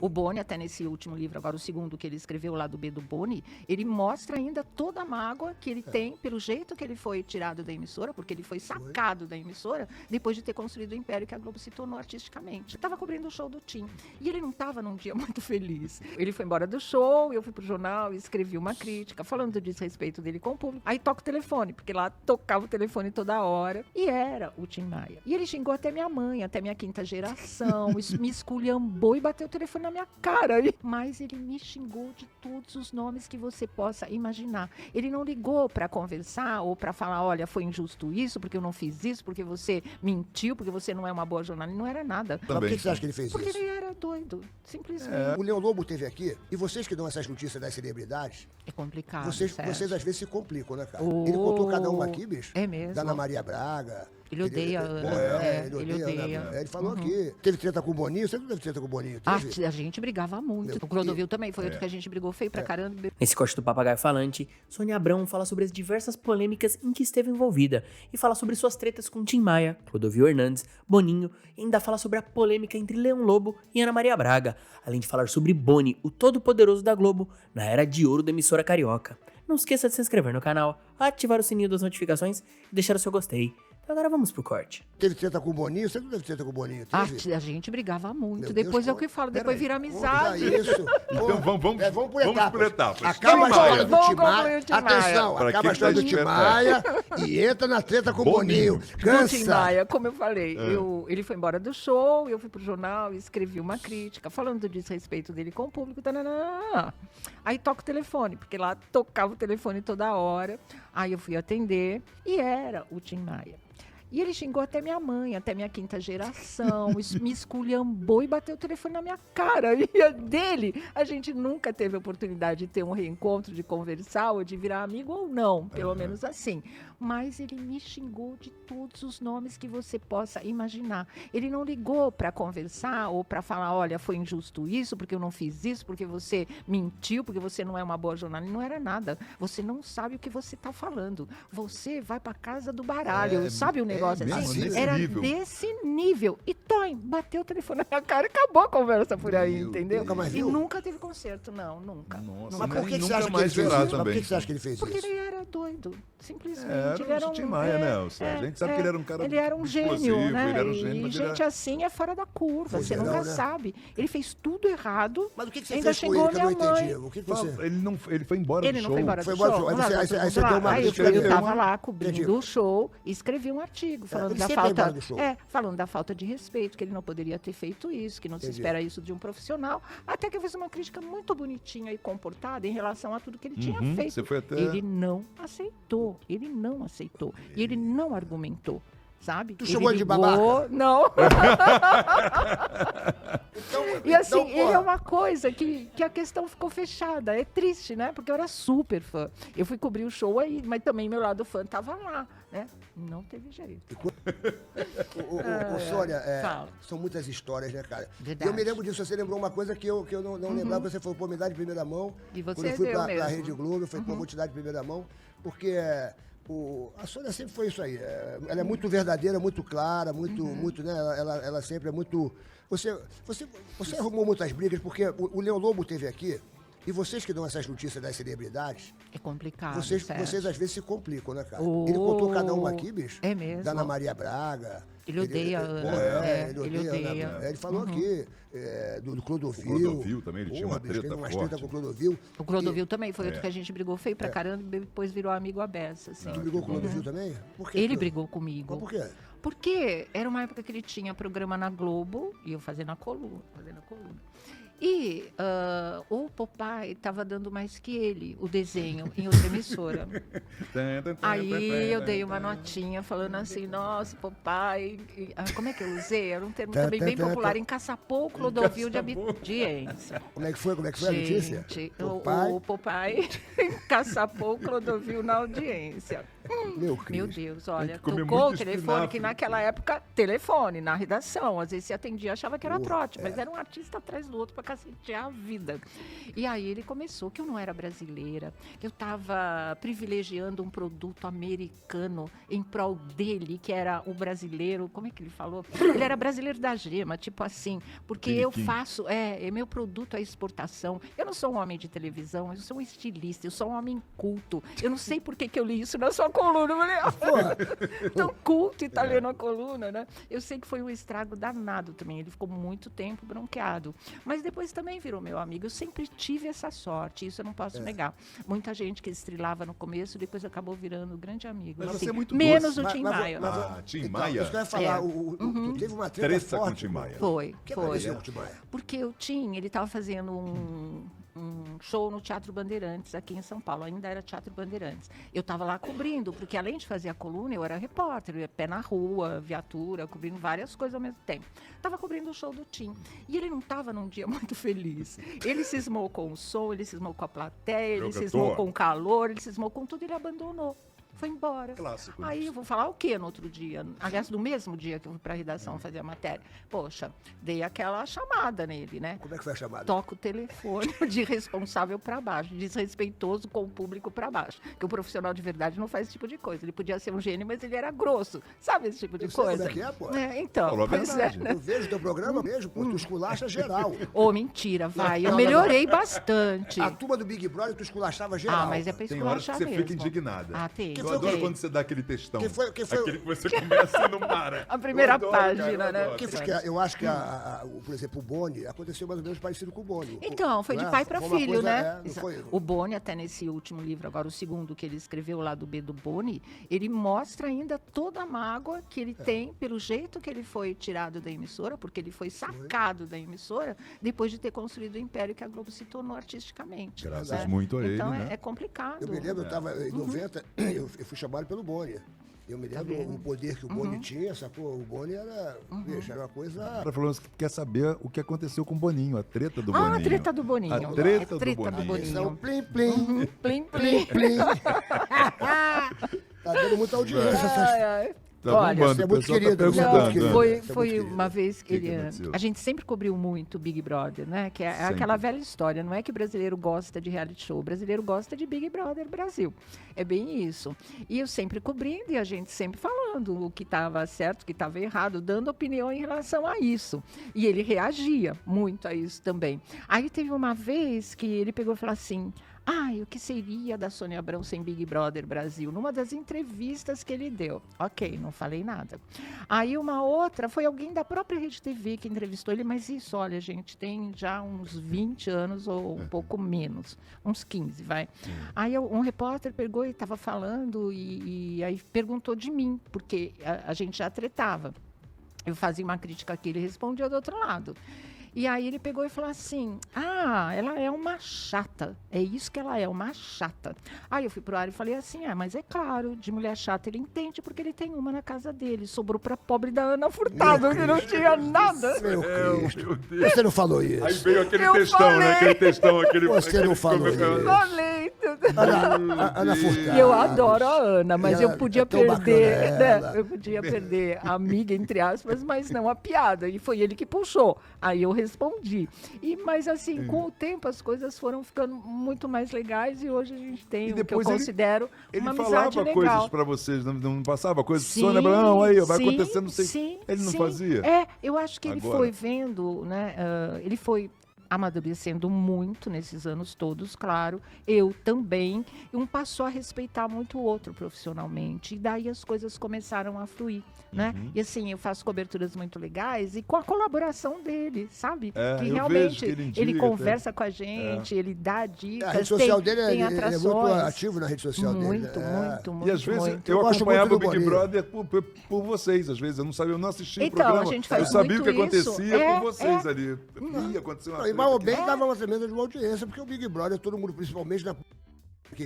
O Boni, até nesse último livro, agora o segundo que ele escreveu, lá do B do Boni, ele mostra ainda toda a mágoa que ele tem pelo jeito que ele foi tirado da emissora, porque ele foi sacado da emissora depois de ter construído o império que a Globo se tornou artisticamente. Estava cobrindo o show do Tim e ele não estava num dia muito feliz. Ele foi embora do show, eu fui pro jornal e escrevi uma crítica falando do desrespeito dele com o público. Aí toca o telefone, porque lá tocava o telefone toda hora e era o Tim Maia. E ele xingou até minha mãe, até minha quinta geração, me esculhambou e bateu o telefone na minha cara. Mas ele me xingou de todos os nomes que você possa imaginar. Ele não ligou para conversar ou para falar, olha, foi injusto isso, porque eu não fiz isso, porque você mentiu, porque você não é uma boa jornalista. Não era nada. Mas por que você acha que ele fez Porque isso? ele era doido, simplesmente. O Leão Lobo esteve aqui, e vocês que dão essas notícias das celebridades, É complicado, vocês Sérgio. às vezes se complicam, né, cara? Oh, Ele contou cada uma aqui, bicho. É mesmo? Da Ana Maria Braga. Ele odeia a Ana. Ele odeia. Ana. Ele falou aqui. Teve treta com o Boninho? Você não teve treta com o Boninho? Teve? A gente brigava muito. O Clodovil também foi outro que a gente brigou feio pra caramba. Nesse corte do Papagaio Falante, Sônia Abrão fala sobre as diversas polêmicas em que esteve envolvida e fala sobre suas tretas com Tim Maia, Clodovil Hernandes, Boninho e ainda fala sobre a polêmica entre Leão Lobo e Ana Maria Braga, além de falar sobre Boni, o todo-poderoso da Globo, na era de ouro da emissora carioca. Não esqueça de se inscrever no canal, ativar o sininho das notificações e deixar o seu gostei. Então agora vamos pro corte. Teve treta com o Boninho? Você não teve treta com o Boninho? Teve? A gente brigava muito. Meu Depois Deus, é o que eu falo, depois vira amizade. Isso. Então vamos por etapas. Acaba a Tim história Maia. do Vamos Tim Maia. concluir o Tim Maia. Atenção, Pra acaba quem a história tá do Tim esperto, Maia e entra na treta com o Boninho. Do Tim Cansa. Maia, como eu falei, ele foi embora do show, eu fui pro jornal e escrevi uma crítica falando do desrespeito dele com o público. Tananã. Aí toca o telefone, porque lá tocava o telefone toda hora. Aí eu fui atender e era o Tim Maia. E ele xingou até minha mãe, até minha quinta geração, me esculhambou e bateu o telefone na minha cara. E dele, a gente nunca teve oportunidade de ter um reencontro, de conversar ou de virar amigo ou não, pelo menos assim. Mas ele me xingou de todos os nomes que você possa imaginar. Ele não ligou para conversar ou para falar, olha, foi injusto isso, porque eu não fiz isso, porque você mentiu, porque você não é uma boa jornalista. Não era nada. Você não sabe o que você está falando. Você vai para casa do baralho, sabe o negócio mesmo, assim? nesse Era nível. desse nível. E Toim, bateu o telefone na minha cara e acabou a conversa por aí, Meu entendeu? Nunca mais E viu? nunca teve concerto, não, nunca. Nossa, Mas por que nunca você acha que ele mais fez verá isso? Mas por também. que você acha que ele fez Porque isso? ele era doido, simplesmente. Era ele era o Tim Maia, né, Elcio? A gente sabe que ele era um cara Ele era um explosivo, gênio, né? ele era um gênio, E mas ele gente era- assim é fora da curva, você Geral, nunca né? sabe. Ele fez tudo errado, Mas o que você ainda fez com xingou ele que eu não minha mãe. entendi? O que você... Ele foi embora Ele do não show. foi embora Foi do embora do show. show. Aí Não, você- não, aí você- não, aí você deu uma aí crítica eu dele. tava lá cobrindo Entendi. o show e escrevi um artigo falando ele da sempre vai falta, embora do show. falando da falta de respeito, que ele não poderia ter feito isso, que não se Entendi. espera isso de um profissional. Até que eu fiz uma crítica muito bonitinha e comportada em relação a tudo que ele tinha feito. você foi até- Ele não aceitou, ele não aceitou. E ele não argumentou. Sabe? Tu chamou ele de ligou- babaca? Não. E assim, então, ele é porra. uma coisa que a questão ficou fechada. É triste, né? Porque eu era super fã. Eu fui cobrir o show aí, mas também meu lado fã tava lá, né? Não teve jeito. Sônia, fala. são muitas histórias, né, cara? Verdade. Eu me lembro disso, você lembrou uma coisa que eu não lembrava, você falou, pô, me dá de primeira mão. E você Quando eu fui deu pra mesmo. Rede Globo, eu falei, pô, vou te dar de primeira mão, porque a Sônia sempre foi isso aí. Ela é muito verdadeira, muito clara, muito, né? Ela sempre é muito... Você arrumou muitas brigas, porque o Leão Lobo esteve aqui, e vocês que dão essas notícias das celebridades, É complicado, vocês Sérgio. às vezes se complicam, né, cara? Oh, Ele contou cada uma aqui, bicho. é mesmo? Da Ana Maria Braga. Ele odeia a Ana. Ele odeia. Ana. Ele falou aqui do Clodovil. O Clodovil também, ele tinha uma bicho, treta teve umas forte. treta com o Clodovil. O Clodovil também foi outro que a gente brigou feio pra caramba e depois virou amigo à beça, assim. Tu brigou com o Clodovil também? Por quê? Ele brigou comigo. Mas por quê? Porque era uma época que ele tinha programa na Globo e eu fazendo a coluna. E o Popeye estava dando mais que ele, o desenho, em outra emissora. Aí eu dei uma notinha falando assim, nossa, Popeye... como é que eu usei? Era um termo também bem popular, encaçapou o Clodovil de audiência. Como é que foi a notícia? Gente, Popeye? o Popeye encaçapou o Clodovil na audiência. Meu Meu Cristo. Deus, olha, que comer tocou o muito telefone, espinafre. que naquela época, telefone, na redação. Às vezes se atendia, achava que era trote, mas era um artista atrás do outro pra cacetear a vida. E aí ele começou que eu não era brasileira, que eu estava privilegiando um produto americano em prol dele, que era o brasileiro, como é que ele falou? Ele era brasileiro da gema, tipo assim, porque eu faço, meu produto é exportação. Eu não sou um homem de televisão, eu sou um estilista, eu sou um homem culto. Eu não sei por que eu li isso na sua coluna, eu falei, tão culto e tá lendo a coluna, né? Eu sei que foi um estrago danado também, ele ficou muito tempo bronqueado, mas depois também virou meu amigo. Eu sempre tive essa sorte, isso eu não posso negar. Muita gente que estrelava no começo, depois acabou virando grande amigo. Mas assim, você é muito menos doce. o Tim Maia. Então, Tim Maia? isso que eu ia falar, tu teve uma treta Treta com o forte. Tim Maia. Foi, O que foi. aconteceu com o Tim Maia? Porque o Tim, ele estava fazendo um show no Teatro Bandeirantes, aqui em São Paulo. Ainda era Teatro Bandeirantes. Eu estava lá cobrindo, porque além de fazer a coluna, eu era repórter, eu ia pé na rua, viatura, cobrindo várias coisas ao mesmo tempo. Estava cobrindo o show do Tim. E ele não estava num dia muito feliz. Ele cismou com o som, ele cismou com a plateia, ele cismou com o calor, ele cismou com tudo, ele abandonou. Foi embora. Clássico. Aí eu vou falar o quê no outro dia? Aliás, no mesmo dia que eu fui para a redação fazer a matéria. Poxa, dei aquela chamada nele, né? Como é que foi a chamada? Toca o telefone de responsável para baixo, desrespeitoso com o público para baixo. Que o profissional de verdade não faz esse tipo de coisa. Ele podia ser um gênio, mas ele era grosso. Sabe esse tipo de Eu sei coisa? como é que é, pô. Então, Falou a pois verdade. né? Eu vejo teu programa mesmo, pô, tu esculacha geral. Ô, mentira, vai. Eu melhorei bastante. A turma do Big Brother, tu esculachava geral. Ah, mas é pra Tem horas que esculachar você mesmo. fica indignada. Ah, tem. Eu adoro tem. quando você dá aquele textão. Quem foi- Aquele que você começa e não para. A primeira Eu adoro, página, cara, eu né? adoro. Que foi que eu acho que, por exemplo, o Boni aconteceu mais ou menos parecido com o Boni. Então, foi Não de é? pai para Foi uma filho, coisa, né? não foi? O Boni, até nesse último livro, agora o segundo que ele escreveu lá do B do Boni, ele mostra ainda toda a mágoa que ele tem pelo jeito que ele foi tirado da emissora, porque ele foi sacado da emissora depois de ter construído o império que a Globo se tornou artisticamente. Graças muito a ele, Então né? é complicado. Eu me lembro, eu estava em 90, eu fui chamado pelo Boni. Eu me lembro o poder que o Boni tinha, sacou? O Boni era, veja, era uma coisa... Ela falou que quer saber o que aconteceu com o Boninho, a treta do Boninho. Ah, a treta do Boninho. A treta, É do Boninho. Atenção, plim, plim, Plim, plim, plim. plim. Tá dando muita audiência essas... Ai, ai. Tá Olha, bombando, você é o muito pessoal tá querido, você é muito perguntando. querido. né? Foi, Isso é foi muito uma vez que que ele. aconteceu? A gente sempre cobriu muito o Big Brother, né? Que é Sempre. aquela velha história. Não é que o brasileiro gosta de reality show, o brasileiro gosta de Big Brother Brasil. É bem isso. E eu sempre cobrindo e a gente sempre falando o que estava certo, o que estava errado, dando opinião em relação a isso. E ele reagia muito a isso também. Aí teve uma vez que ele pegou e falou assim: ai, o que seria da Sônia Abrão sem Big Brother Brasil? Numa das entrevistas que ele deu. Ok, não falei nada. Aí uma outra, foi alguém da própria Rede TV que entrevistou ele, mas isso, olha, gente, tem já uns 20 anos ou um pouco menos, uns 15, vai. Aí um repórter pegou e estava falando e aí perguntou de mim, porque a gente já tretava. Eu fazia uma crítica aqui, ele respondia do outro lado. E aí ele pegou e falou assim: ah, ela é uma chata. É isso que ela é, uma chata. Aí eu fui pro ar e falei assim: mas é claro, de mulher chata ele entende, porque ele tem uma na casa dele. Sobrou pra pobre da Ana Furtado, que não tinha nada. Meu Cristo. Meu Deus. Você não falou isso. Aí veio aquele Eu textão, falei. né? Aquele textão, aquele... Você aquele não falou isso. Falei tudo. Ana Furtado. E eu adoro a Ana, mas E ela eu podia é tão perder, bacana, né? ela. Eu podia perder a amiga, entre aspas, mas não a piada. E foi ele que puxou. Aí eu respondi. Mas assim, com o tempo as coisas foram ficando muito mais legais e hoje a gente tem E o que eu depois ele- considero Ele uma falava amizade legal. coisas pra vocês, não passava coisas? Sim, Sônia Abrão, aí, vai sim, acontecendo, não sei... sim, ele não sim. fazia? Eu acho que ele Agora. foi vendo, né? Ele foi amadurecendo muito nesses anos todos, claro. Eu também. E um passou a respeitar muito o outro profissionalmente. E daí as coisas começaram a fluir, né? E assim, eu faço coberturas muito legais e com a colaboração dele, sabe? É, que eu realmente vejo que ele indica, conversa com a gente, ele dá dicas. A rede social dele tem ele é muito atrações. ativo na rede social dele. Muito, É. muito, muito. E às vezes muito. eu Eu gosto acompanhava o muito do Big Boninho. Brother por vocês, às vezes. Eu não sabia, eu não assistia Então, o programa. a gente faz eu sabia o que muito isso. acontecia É, por vocês ali. Ia acontecer uma E treta mal ou aqui. bem dava uma tremenda de uma audiência, porque o Big Brother, todo mundo, principalmente na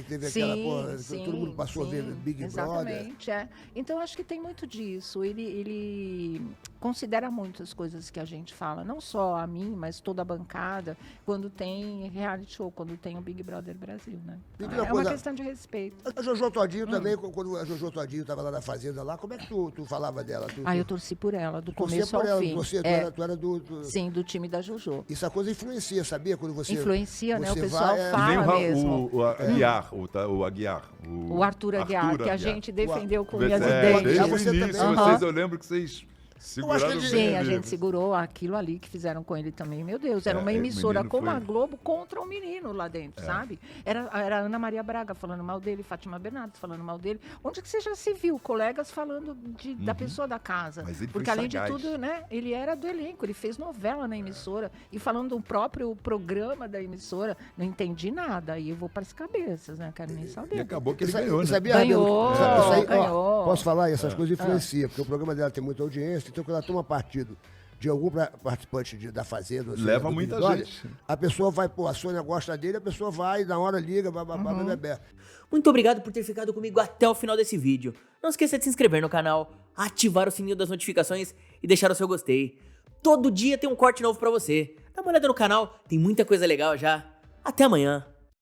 que teve aquela porra, sim, todo mundo passou a ver Big Brother. Exatamente, Então, acho que tem muito disso. Ele considera muito as coisas que a gente fala, não só a mim, mas toda a bancada, quando tem reality show, quando tem o Big Brother Brasil, né? É uma questão de respeito. A Jojo Todinho também, quando a Jojo Todinho estava lá na Fazenda, lá, como é que tu falava dela? Eu torci por ela, do começo por ao ela, fim. Tu era do... Sim, do time da Jojo. Isso a coisa influencia, sabia? Quando você... Influencia, né? O você pessoal vai, fala mesmo. O Aguiar, o Aguiar. O Arthur Aguiar, que a gente defendeu com unhas e Desde dentes. o Você início, também. vocês, eu lembro que vocês seguraram que bem Sim, a ele. gente segurou aquilo ali que fizeram com ele também. Meu Deus, era uma o emissora menino como foi- a Globo contra o menino lá dentro, sabe? Era a Ana Maria Braga falando mal dele, Fátima Bernardes falando mal dele. Onde que você já se viu? Colegas falando da pessoa da casa. Mas ele Porque foi além sagaz. de tudo, né? Ele era do elenco, ele fez novela na emissora. E falando do próprio programa da emissora, não entendi nada. Aí eu vou para as cabeças, né? Quero nem E saber. acabou que ele Sa- ganhou, né? Sabia, Ganhou, Rabelo, isso aí, ó, ganhou. posso falar? Essas coisas influenciam, porque o programa dela tem muita audiência, então quando ela toma partido de algum participante da Fazenda, ou seja, Leva do Big muita Brother, gente. a pessoa vai, pô, a Sônia gosta dele, a pessoa vai, na hora liga, bebê. Muito obrigado por ter ficado comigo até o final desse vídeo. Não esqueça de se inscrever no canal, ativar o sininho das notificações e deixar o seu gostei. Todo dia tem um corte novo pra você. Dá uma olhada no canal, tem muita coisa legal já. Até amanhã.